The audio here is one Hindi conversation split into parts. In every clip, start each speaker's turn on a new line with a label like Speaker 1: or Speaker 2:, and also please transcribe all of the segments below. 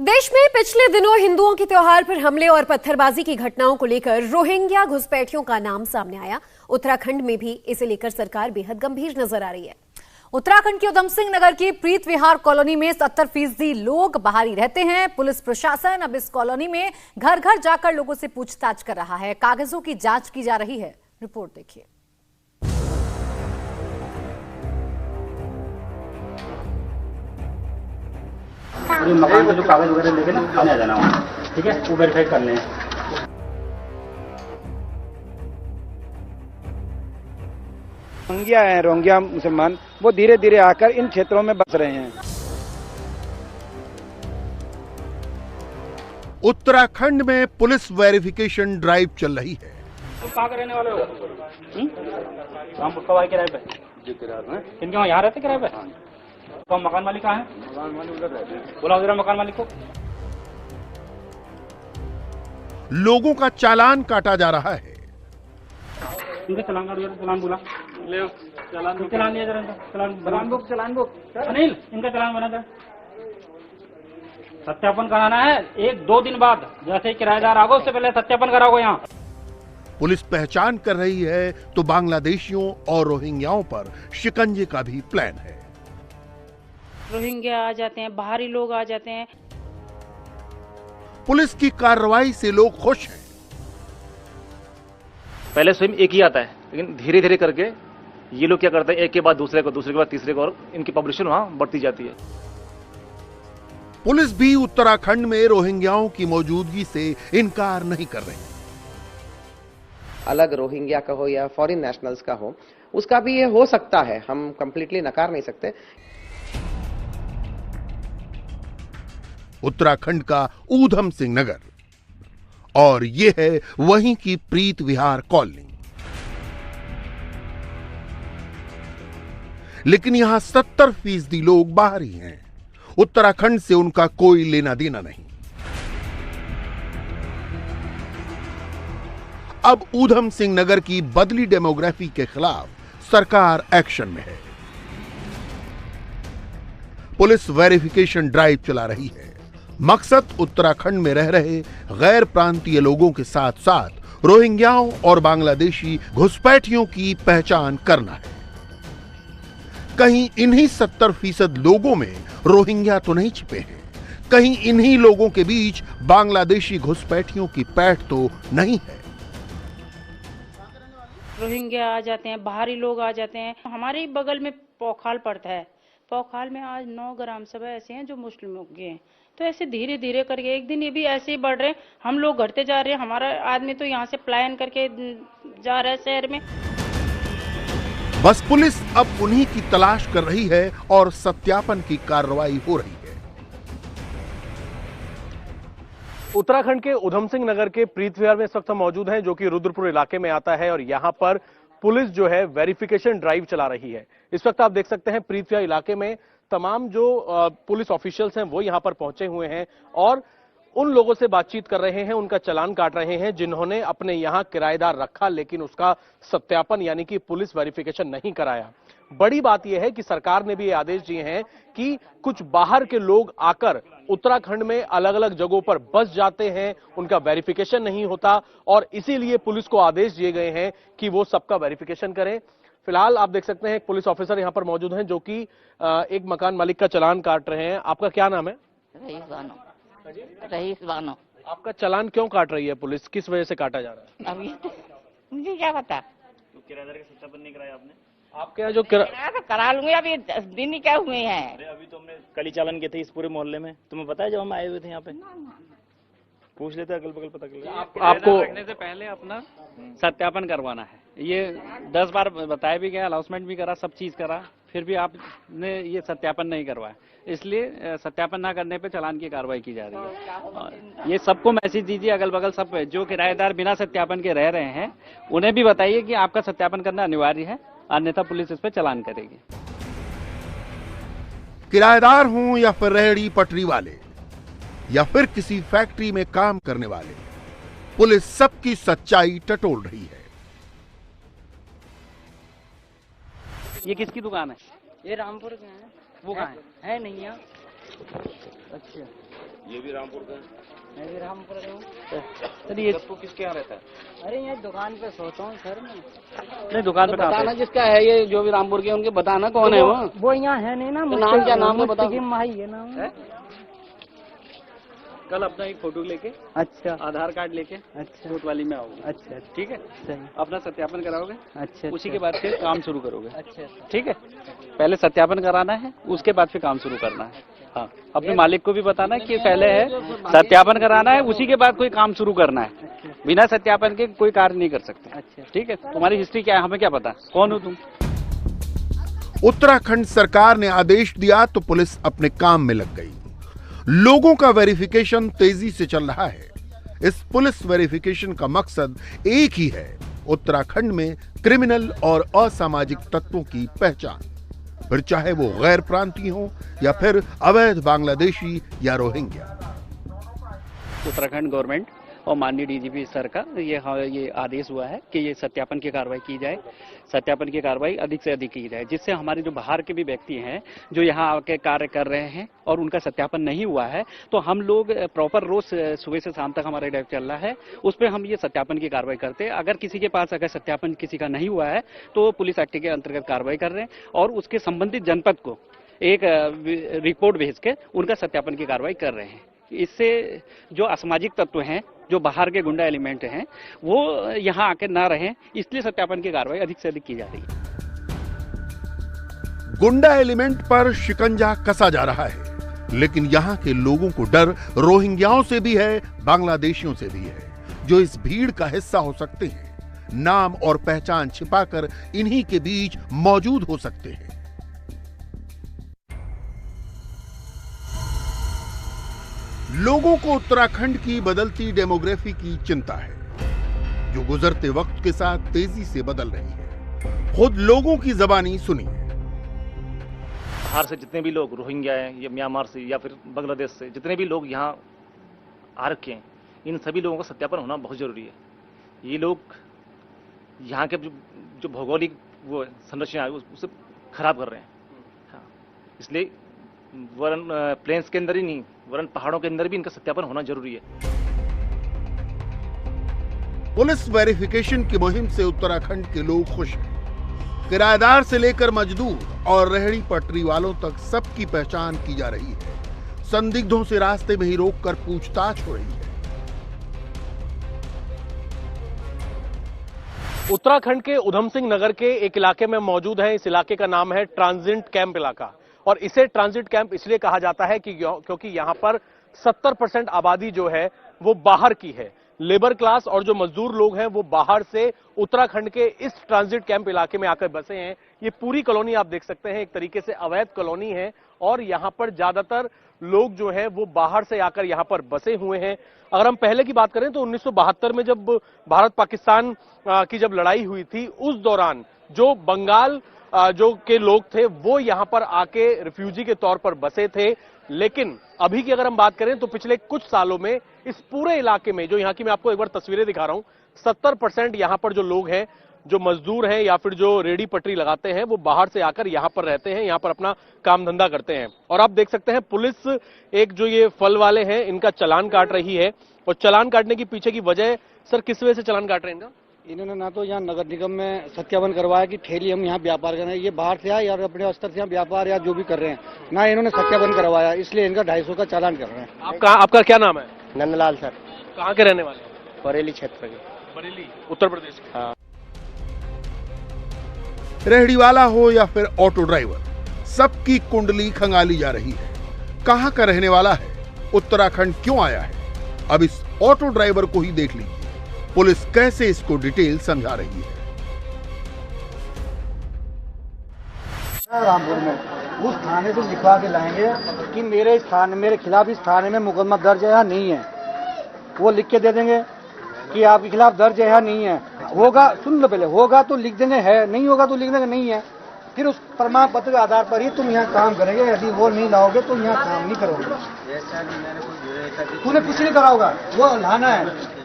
Speaker 1: देश में पिछले दिनों हिंदुओं के त्योहार पर हमले और पत्थरबाजी की घटनाओं को लेकर रोहिंग्या घुसपैठियों का नाम सामने आया। उत्तराखंड में भी इसे लेकर सरकार बेहद गंभीर नजर आ रही है।
Speaker 2: उत्तराखंड के उधम सिंह नगर की प्रीत विहार कॉलोनी में 70% लोग बाहर ही रहते हैं। पुलिस प्रशासन अब इस कॉलोनी में घर घर जाकर लोगों से पूछताछ कर रहा है। कागजों की जांच की जा रही है। रिपोर्ट देखिए।
Speaker 3: मकान के जो कागज वगैरह लेके ना थाने आ जाना, ठीक है, वो वेरीफाई कर लें।
Speaker 4: रोहिंग्या हैं, रोहिंग्या मुसलमान, वो धीरे धीरे आकर इन क्षेत्रों में बस रहे हैं।
Speaker 5: उत्तराखंड में पुलिस वेरिफिकेशन ड्राइव चल रही है।
Speaker 3: तो कहाँ के रहने वाले हो? हम कब आए किराए पे? जी किराए पे। इनके वहाँ यहाँ रहते किराए पे? तो मकान मालिक कहाँ है? मकान मालिक उधर रहते हैं। बुलाओ जरा मकान मालिक को।
Speaker 5: लोगों का चालान काटा जा रहा है।
Speaker 3: इनका चलान काट, चलान बोला ले, चलान दिया जरा, चलान बुक अनिल, इनका चलान बना था। सत्यापन कराना है 1-2 दिन बाद, जैसे ही किराएदार आगो उससे पहले सत्यापन कराओ। यहाँ
Speaker 5: पुलिस पहचान कर रही है तो बांग्लादेशियों और रोहिंग्याओं पर शिकंजे का भी प्लान है।
Speaker 6: रोहिंग्या आ जाते हैं, बाहरी लोग आ जाते हैं।
Speaker 5: पुलिस की कार्रवाई से लोग खुश हैं।
Speaker 7: पहले स्वयं एक ही आता है, लेकिन धीरे धीरे करके ये लोग क्या करते हैं, एक के बाद दूसरे को, दूसरे के बाद तीसरे को, और इनकी पॉपुलेशन वहां बढ़ती जाती है।
Speaker 5: पुलिस भी उत्तराखंड में रोहिंग्याओं की मौजूदगी से इनकार नहीं कर रही।
Speaker 8: अलग रोहिंग्या का हो या फॉरेन नेशनल्स का हो, उसका भी ये हो सकता है, हम कंप्लीटली नकार नहीं सकते।
Speaker 5: उत्तराखंड का ऊधम सिंह नगर और ये है वहीं की प्रीत विहार कॉलोनी। लेकिन यहां 70% लोग बाहरी हैं। उत्तराखंड से उनका कोई लेना देना नहीं। अब ऊधम सिंह नगर की बदली डेमोग्राफी के खिलाफ सरकार एक्शन में है। पुलिस वेरिफिकेशन ड्राइव चला रही है। मकसद उत्तराखंड में रह रहे गैर प्रांतीय लोगों के साथ साथ रोहिंग्याओं और बांग्लादेशी घुसपैठियों की पहचान करना है। कहीं इन्हीं 70% लोगों में रोहिंग्या तो नहीं छिपे हैं, कहीं इन्हीं लोगों के बीच बांग्लादेशी घुसपैठियों की पैठ तो नहीं है।
Speaker 6: रोहिंग्या आ जाते हैं, बाहरी लोग आ जाते हैं। हमारे बगल में पोखाल पड़ता है। पोखाल में आज 9 ग्राम सभा ऐसे हैं जो मुस्लिमों के हैं। तो ऐसे धीरे धीरे करके एक दिन ये भी ऐसे ही बढ़ रहे हैं। हम लोग घटते जा रहे हैं। हमारा आदमी तो यहाँ से पलायन करके जा रहा है शहर में।
Speaker 5: बस पुलिस अब उन्हीं की तलाश कर रही है और सत्यापन की कार्रवाई हो रही है।
Speaker 9: उत्तराखंड के ऊधम सिंह नगर के प्रीत विहार में इस वक्त हम मौजूद हैं, जो कि रुद्रपुर इलाके में आता है, और यहां पर पुलिस जो है वेरिफिकेशन ड्राइव चला रही है। इस वक्त आप देख सकते हैं प्रीत विहार इलाके में तमाम जो पुलिस ऑफिशियल्स हैं वो यहां पर पहुंचे हुए हैं और उन लोगों से बातचीत कर रहे हैं, उनका चालान काट रहे हैं जिन्होंने अपने यहां किराएदार रखा लेकिन उसका सत्यापन यानी कि पुलिस वेरिफिकेशन नहीं कराया। बड़ी बात यह है कि सरकार ने भी ये आदेश दिए हैं कि कुछ बाहर के लोग आकर उत्तराखंड में अलग अलग जगहों पर बस जाते हैं, उनका वेरिफिकेशन नहीं होता और इसीलिए पुलिस को आदेश दिए गए हैं कि वो सबका वेरिफिकेशन करें। फिलहाल आप देख सकते हैं एक पुलिस ऑफिसर यहां पर मौजूद हैं जो कि एक मकान मालिक का चालान काट रहे हैं। आपका क्या नाम है?
Speaker 10: रईस बानो।
Speaker 9: आपका चालान क्यों काट रही है पुलिस, किस वजह से काटा जा रहा है?
Speaker 10: अभी मुझे क्या पता।
Speaker 3: तो किराएदार का सत्यापन नहीं कराया आपने?
Speaker 9: आपके यहाँ जो
Speaker 10: तो करा लूंगी, अभी 10 दिन ही क्या हुए हैं।
Speaker 3: अरे अभी तो हमने कल ही चालान किए थे इस पूरे मोहल्ले में, तुम्हें पता है जब हम आए हुए थे यहाँ पे? पूछ लेते अगल बगल, पता कर लेते।
Speaker 11: आपको रखने से पहले अपना सत्यापन करवाना है। ये 10 बार बताया भी गया, अनाउंसमेंट भी करा, सब चीज करा, फिर भी आपने ये सत्यापन नहीं करवाया। इसलिए सत्यापन ना करने पे चालान की कार्रवाई की जा रही है। ये सबको मैसेज दीजिए, अगल बगल सब जो किराएदार बिना सत्यापन के रह रहे हैं उन्हें भी बताइए कि आपका सत्यापन करना अनिवार्य है, अन्यथा पुलिस इस पे चालान करेगी।
Speaker 5: किराएदार हों या फिर रेहड़ी पटरी वाले या फिर किसी फैक्ट्री में काम करने वाले, पुलिस सबकी सच्चाई टटोल रही है।
Speaker 11: ये किसकी दुकान है?
Speaker 10: ये रामपुर के हैं।
Speaker 11: वो कहाँ है?
Speaker 10: नहीं यहाँ।
Speaker 11: अच्छा,
Speaker 12: ये भी रामपुर का है।
Speaker 11: मैं भी रामपुर का हूँ।
Speaker 7: सर ये तो किसके यहाँ रहता है?
Speaker 11: अरे यहाँ दुकान पे सोता हूँ सर मैं। नहीं दुकान पे बताना जिसका है, ये जो भी रामपुर के उनके बताना कौन है वो यहाँ है नहीं ना। नाम क्या नाम है बता। माही है नाम। कल अपना एक फोटो लेके, अच्छा आधार कार्ड लेके, अच्छा कोर्ट वाली में आओगे। अच्छा ठीक है, सही। अपना सत्यापन कराओगे। अच्छा उसी के बाद फिर काम शुरू करोगे। अच्छा ठीक है, पहले सत्यापन कराना है, उसके बाद फिर काम शुरू करना है। हाँ, अपने मालिक को भी बताना है कि पहले है सत्यापन कराना है, उसी के बाद कोई काम शुरू करना है। बिना सत्यापन के कोई कार्य नहीं कर सकते। अच्छा ठीक है, तुम्हारी हिस्ट्री क्या है हमें क्या पता, कौन हो तुम?
Speaker 5: उत्तराखंड सरकार ने आदेश दिया तो पुलिस अपने काम में लग गई। लोगों का वेरिफिकेशन तेजी से चल रहा है। इस पुलिस वेरिफिकेशन का मकसद एक ही है, उत्तराखंड में क्रिमिनल और असामाजिक तत्वों की पहचान, फिर चाहे वो गैर प्रांतीय हो या फिर अवैध बांग्लादेशी या रोहिंग्या।
Speaker 11: उत्तराखंड गवर्नमेंट और माननीय डीजीपी सर का ये आदेश हुआ है कि ये सत्यापन की कार्रवाई की जाए, सत्यापन की कार्रवाई अधिक से अधिक की जाए, जिससे हमारे जो बाहर के भी व्यक्ति हैं जो यहाँ आके कार्य कर रहे हैं और उनका सत्यापन नहीं हुआ है, तो हम लोग प्रॉपर रोज सुबह से शाम तक हमारा ड्राइव चल रहा है, उस पर हम ये सत्यापन की कार्रवाई करते हैं। अगर किसी के पास अगर सत्यापन किसी का नहीं हुआ है तो पुलिस एक्ट के अंतर्गत कार्रवाई कर रहे हैं और उसके संबंधित जनपद को एक रिपोर्ट भेज के उनका सत्यापन की कार्रवाई कर रहे हैं। इससे जो असामाजिक तत्व हैं, जो बाहर के गुंडा एलिमेंट हैं, वो यहाँ आके ना रहें, इसलिए सत्यापन की कार्रवाई अधिक से अधिक की जा रही है।
Speaker 5: गुंडा एलिमेंट पर शिकंजा कसा जा रहा है, लेकिन यहाँ के लोगों को डर रोहिंग्याओं से भी है, बांग्लादेशियों से भी है, जो इस भीड़ का हिस्सा हो सकते हैं। नाम और पहचान छिपाकर इन्हीं के बीच मौजूद हो सकते हैं। लोगों को उत्तराखंड की बदलती डेमोग्राफी की चिंता है, जो गुजरते वक्त के साथ तेजी से बदल रही है। खुद लोगों की ज़बानी सुनिए।
Speaker 7: बाहर से जितने भी लोग रोहिंग्या हैं या म्यांमार से या फिर बांग्लादेश से जितने भी लोग यहाँ आ रखे हैं, इन सभी लोगों का सत्यापन होना बहुत जरूरी है। ये लोग यहाँ के जो भौगोलिक वो संरचना है उसे खराब कर रहे हैं। हाँ, इसलिए वरन प्लेन्स के अंदर ही नहीं, वरन पहाड़ों के अंदर भी इनका सत्यापन होना जरूरी है।
Speaker 5: पुलिस वेरिफिकेशन की मुहिम से उत्तराखंड के लोग खुश हैं। किराएदार से लेकर मजदूर और रेहड़ी पटरी वालों तक सबकी पहचान की जा रही है। संदिग्धों से रास्ते में ही रोककर पूछताछ हो रही है।
Speaker 9: उत्तराखंड के उधम सिंह नगर के एक इलाके में मौजूद है। इस इलाके का नाम है ट्रांजिट कैंप इलाका, और इसे ट्रांजिट कैंप इसलिए कहा जाता है कि क्योंकि यहां पर 70% आबादी जो है वो बाहर की है। लेबर क्लास और जो मजदूर लोग हैं वो बाहर से उत्तराखंड के इस ट्रांजिट कैंप इलाके में आकर बसे हैं। ये पूरी कॉलोनी आप देख सकते हैं, एक तरीके से अवैध कॉलोनी है, और यहां पर ज्यादातर लोग जो है वो बाहर से आकर यहां पर बसे हुए हैं। अगर हम पहले की बात करें तो 1972 में जब भारत पाकिस्तान की जब लड़ाई हुई थी, उस दौरान जो बंगाल जो के लोग थे वो यहां पर आके रिफ्यूजी के तौर पर बसे थे। लेकिन अभी की अगर हम बात करें तो पिछले कुछ सालों में इस पूरे इलाके में, जो यहां की मैं आपको एक बार तस्वीरें दिखा रहा हूं, 70% यहां पर जो लोग हैं, जो मजदूर हैं या फिर जो रेडी पटरी लगाते हैं, वो बाहर से आकर यहां पर रहते हैं, यहां पर अपना काम धंधा करते हैं। और आप देख सकते हैं पुलिस एक जो ये फल वाले हैं इनका चालान काट रही है। और चालान काटने की पीछे की वजह, सर किस वजह से चालान काट रहे हैं इनका?
Speaker 13: इन्होंने ना तो यहाँ नगर निगम में सत्यापन करवाया कि ठेली हम यहाँ व्यापार कर रहे हैं, ये बाहर से आए या अपने स्तर से यहाँ व्यापार या जो भी कर रहे हैं, ना इन्होंने सत्यापन करवाया, इसलिए इनका 250 का चालान कर रहे हैं।
Speaker 9: आपका क्या नाम है?
Speaker 14: नंदलाल सर।
Speaker 9: कहाँ के रहने वाले?
Speaker 14: बरेली क्षेत्र के।
Speaker 9: बरेली उत्तर प्रदेश।
Speaker 14: हाँ।
Speaker 5: रेहड़ी वाला हो या फिर ऑटो ड्राइवर, सबकी कुंडली खंगाली जा रही है। कहां का रहने वाला है, उत्तराखंड क्यों आया है, अब इस ऑटो ड्राइवर को ही देख लीजिए। पुलिस कैसे इसको डिटेल समझा रही है।
Speaker 13: रामपुर में उस थाने से लिखवा के लाएंगे कि मेरे खिलाफ इस थाने में मुकदमा दर्ज है या नहीं है, वो लिख के दे देंगे कि आपके खिलाफ दर्ज है या नहीं है। होगा, सुन लो पहले, होगा तो लिख देंगे है, नहीं होगा तो लिख देंगे नहीं है। फिर उस प्रमाण पत्र के आधार पर ही तुम यहाँ काम करेंगे, यदि वो नहीं लाओगे तो यहाँ काम नहीं करोगे। तूने कुछ नहीं करा होगा, वो लाना है।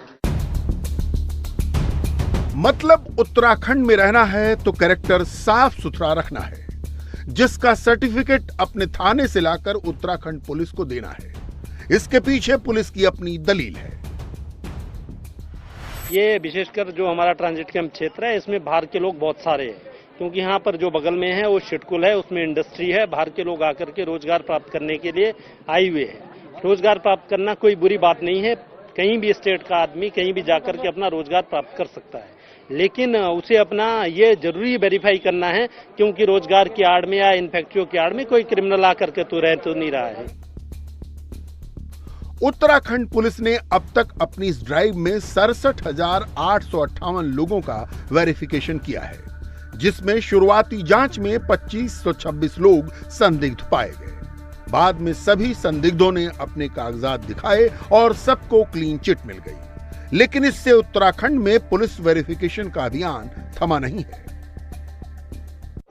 Speaker 5: मतलब उत्तराखंड में रहना है तो कैरेक्टर साफ सुथरा रखना है, जिसका सर्टिफिकेट अपने थाने से लाकर उत्तराखंड पुलिस को देना है। इसके पीछे पुलिस की अपनी दलील है।
Speaker 12: ये विशेषकर जो हमारा ट्रांजिट कैंप क्षेत्र है, इसमें बाहर के लोग बहुत सारे हैं, क्योंकि यहाँ पर जो बगल में है वो शिटकुल है, उसमें इंडस्ट्री है। बाहर के लोग आकर के रोजगार प्राप्त करने के लिए आए हुए हैं। रोजगार प्राप्त करना कोई बुरी बात नहीं है, कहीं भी स्टेट का आदमी कहीं भी जाकर के अपना रोजगार प्राप्त कर सकता है, लेकिन उसे अपना ये जरूरी वेरीफाई करना है, क्योंकि रोजगार की आड़ में या इन फैक्ट्रियों की आड़ में कोई क्रिमिनल आकर के तो रह तो नहीं रहा है।
Speaker 5: उत्तराखंड पुलिस ने अब तक अपनी इस ड्राइव में 67,858 लोगों का वेरिफिकेशन किया है, जिसमें शुरुआती जांच में 2,526 लोग संदिग्ध पाए गए। बाद में सभी संदिग्धों ने अपने कागजात दिखाए और सबको क्लीन चिट मिल गई। लेकिन इससे उत्तराखंड में पुलिस वेरिफिकेशन का अभियान थमा नहीं है।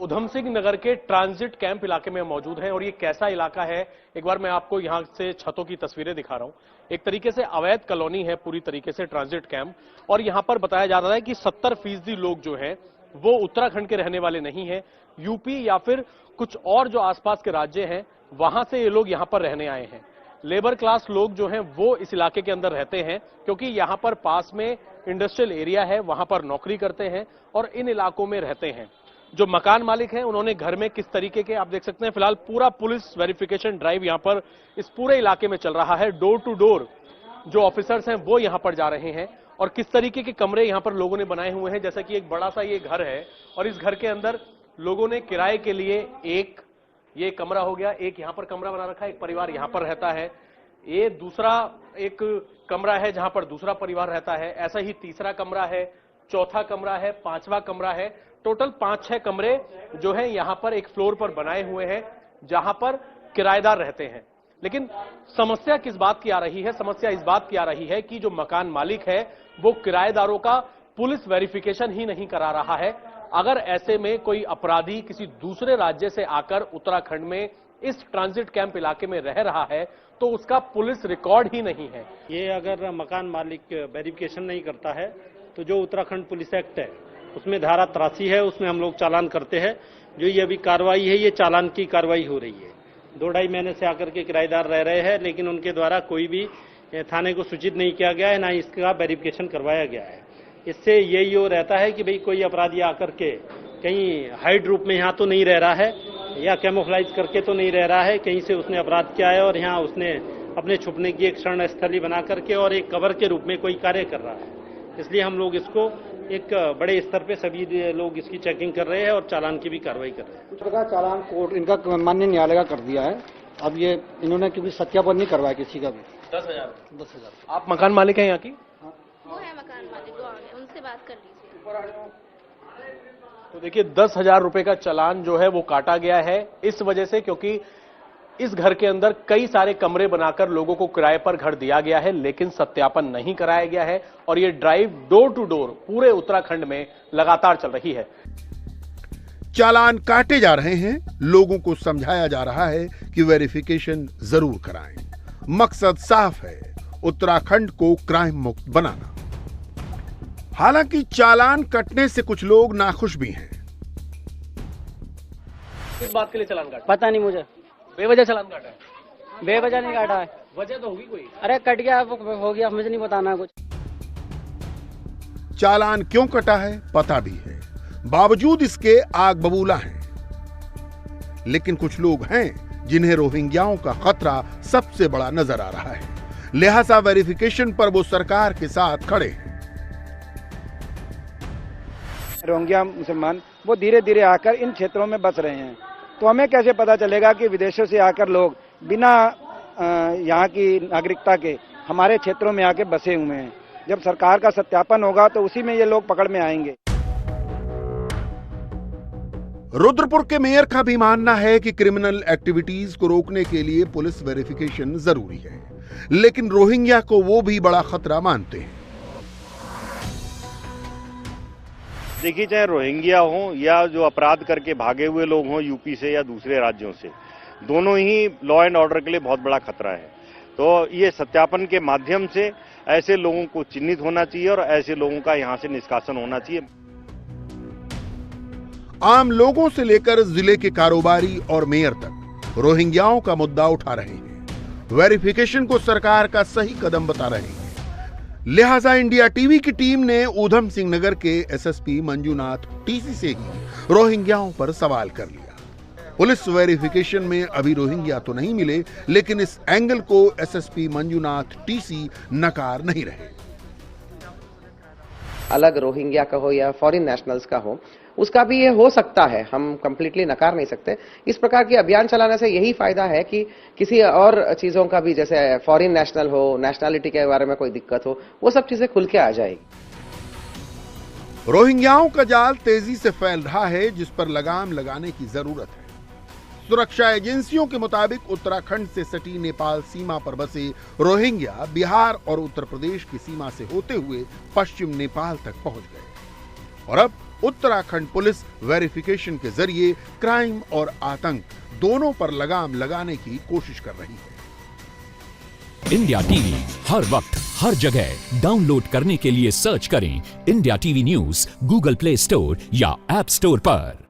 Speaker 9: उधम सिंह नगर के ट्रांजिट कैंप इलाके में मौजूद हैं और ये कैसा इलाका है, एक बार मैं आपको यहां से छतों की तस्वीरें दिखा रहा हूं। एक तरीके से अवैध कॉलोनी है पूरी तरीके से ट्रांजिट कैंप, और यहां पर बताया जा रहा है कि 70% लोग जो हैं वो उत्तराखंड के रहने वाले नहीं है, यूपी या फिर कुछ और जो आसपास के राज्य हैं वहां से ये लोग यहां पर रहने आए हैं। लेबर क्लास लोग जो हैं वो इस इलाके के अंदर रहते हैं, क्योंकि यहां पर पास में इंडस्ट्रियल एरिया है, वहां पर नौकरी करते हैं और इन इलाकों में रहते हैं। जो मकान मालिक हैं उन्होंने घर में किस तरीके के, आप देख सकते हैं फिलहाल पूरा पुलिस वेरिफिकेशन ड्राइव यहां पर इस पूरे इलाके में चल रहा है। डोर टू डोर जो ऑफिसर्स हैं वो यहां पर जा रहे हैं और किस तरीके के कमरे यहां पर लोगों ने बनाए हुए हैं। जैसा कि एक बड़ा सा ये घर है और इस घर के अंदर लोगों ने किराए के लिए एक ये कमरा हो गया, एक यहां पर कमरा बना रखा है, एक परिवार यहां पर रहता है। ये दूसरा एक कमरा है जहां पर दूसरा परिवार रहता है। ऐसा ही तीसरा कमरा है, चौथा कमरा है, पांचवा कमरा है। टोटल 5-6 कमरे जो है यहां पर एक फ्लोर पर बनाए हुए हैं जहां पर किराएदार रहते हैं। लेकिन समस्या किस बात की आ रही है? समस्या इस बात की आ रही है कि जो मकान मालिक है वो किराएदारों का पुलिस वेरिफिकेशन ही नहीं करा रहा है। अगर ऐसे में कोई अपराधी किसी दूसरे राज्य से आकर उत्तराखंड में इस ट्रांजिट कैंप इलाके में रह रहा है तो उसका पुलिस रिकॉर्ड ही नहीं है।
Speaker 12: ये अगर मकान मालिक वेरिफिकेशन नहीं करता है तो जो उत्तराखंड पुलिस एक्ट है उसमें धारा 83 है, उसमें हम लोग चालान करते हैं। जो ये अभी कार्रवाई है ये चालान की कार्रवाई हो रही है। 2-2.5 महीने से आकर के किराएदार रह रहे हैं, लेकिन उनके द्वारा कोई भी थाने को सूचित नहीं किया गया है, ना इसका वेरिफिकेशन करवाया गया है। इससे यही हो रहता है कि भाई कोई अपराधी आकर के कहीं हाइड रूप में यहाँ तो नहीं रह रहा है या कैमोफ्लाइज करके तो नहीं रह रहा है, कहीं से उसने अपराध किया है और यहाँ उसने अपने छुपने की एक शरण स्थली बना करके और एक कवर के रूप में कोई कार्य कर रहा है। इसलिए हम लोग इसको एक बड़े स्तर पे सभी लोग इसकी चेकिंग कर रहे हैं और चालान की भी कार्रवाई कर रहे हैं।
Speaker 13: कुछ प्रकार चालान कोर्ट इनका माननीय न्यायालय का कर दिया है। अब ये इन्होंने क्योंकि सत्यापन नहीं करवाया किसी का भी। 10,000।
Speaker 9: आप मकान मालिक हैं यहाँ की?
Speaker 15: वो है मकान मालिक, वो उनसे बात कर लीजिए।
Speaker 9: तो देखिए 10,000 रुपए का चालान जो है वो काटा गया है इस वजह से, क्योंकि इस घर के अंदर कई सारे कमरे बनाकर लोगों को किराए पर घर दिया गया है, लेकिन सत्यापन नहीं कराया गया है और ये ड्राइव डोर टू डोर पूरे उत्तराखंड में लगातार चल रही है।
Speaker 5: चालान काटे जा रहे हैं, लोगों को समझाया जा रहा है कि वेरिफिकेशन जरूर कराएं। मकसद साफ है, उत्तराखंड को क्राइम मुक्त बनाना। हालांकि चालान कटने से कुछ लोग नाखुश भी हैं।
Speaker 9: किस बात के लिए चालान काटा?
Speaker 16: पता नहीं मुझे।
Speaker 9: बेवजह चालान काटा है?
Speaker 16: बेवजह नहीं काटा है।
Speaker 9: वजह तो होगी कोई।
Speaker 16: अरे कट गया, हो गया, मुझे नहीं बताना कुछ।
Speaker 5: चालान क्यों कटा है पता भी है, बावजूद इसके आग बबूला हैं। लेकिन कुछ लोग हैं जिन्हें रोहिंग्याओं का खतरा सबसे बड़ा नजर आ रहा है, लिहाजा वेरिफिकेशन पर वो सरकार के साथ खड़े हैं।
Speaker 4: रोहिंग्या मुसलमान वो धीरे धीरे आकर इन क्षेत्रों में बस रहे हैं, तो हमें कैसे पता चलेगा कि विदेशों से आकर लोग बिना यहाँ की नागरिकता के हमारे क्षेत्रों में आके बसे हुए हैं। जब सरकार का सत्यापन होगा तो उसी में ये लोग पकड़ में आएंगे।
Speaker 5: रुद्रपुर के मेयर का भी मानना है कि क्रिमिनल एक्टिविटीज को रोकने के लिए पुलिस वेरिफिकेशन जरूरी है, लेकिन रोहिंग्या को वो भी बड़ा खतरा मानते हैं।
Speaker 17: देखिए, चाहे रोहिंग्या हो या जो अपराध करके भागे हुए लोग हों यूपी से या दूसरे राज्यों से, दोनों ही लॉ एंड ऑर्डर के लिए बहुत बड़ा खतरा है। तो ये सत्यापन के माध्यम से ऐसे लोगों को चिन्हित होना चाहिए और ऐसे लोगों का यहां से निष्कासन होना चाहिए।
Speaker 5: आम लोगों से लेकर जिले के कारोबारी और मेयर तक रोहिंग्याओं का मुद्दा उठा रहे हैं। वेरिफिकेशन को सरकार का सही कदम बता रहे हैं। लिहाजा इंडिया टीवी की टीम ने ऊधम सिंह नगर के एसएसपी मंजूनाथ टीसी से ही रोहिंग्याओं पर सवाल कर लिया। पुलिस वेरिफिकेशन में अभी रोहिंग्या तो नहीं मिले, लेकिन इस एंगल को एसएसपी मंजूनाथ टीसी नकार नहीं रहे।
Speaker 8: अलग रोहिंग्या का हो या फॉरेन नेशनल्स का हो, उसका भी ये हो सकता है, हम कंप्लीटली नकार नहीं सकते। इस प्रकार की अभियान चलाने से यही फायदा है कि किसी और चीजों का भी, जैसे फॉरेन नेशनल हो, नेशनलिटी के बारे में कोई दिक्कत हो, वो सब चीजें खुल के आ जाएगी।
Speaker 5: रोहिंग्याओं का जाल तेजी से फैल रहा है, जिस पर लगाम लगाने की जरूरत है। सुरक्षा एजेंसियों के मुताबिक उत्तराखंड से सटी नेपाल सीमा पर बसे रोहिंग्या बिहार और उत्तर प्रदेश की सीमा से होते हुए पश्चिम नेपाल तक पहुंच गए और अब उत्तराखंड पुलिस वेरिफिकेशन के जरिए क्राइम और आतंक दोनों पर लगाम लगाने की कोशिश कर रही है।
Speaker 18: इंडिया टीवी हर वक्त हर जगह डाउनलोड करने के लिए सर्च करें India TV news Google play store या ऐप स्टोर पर।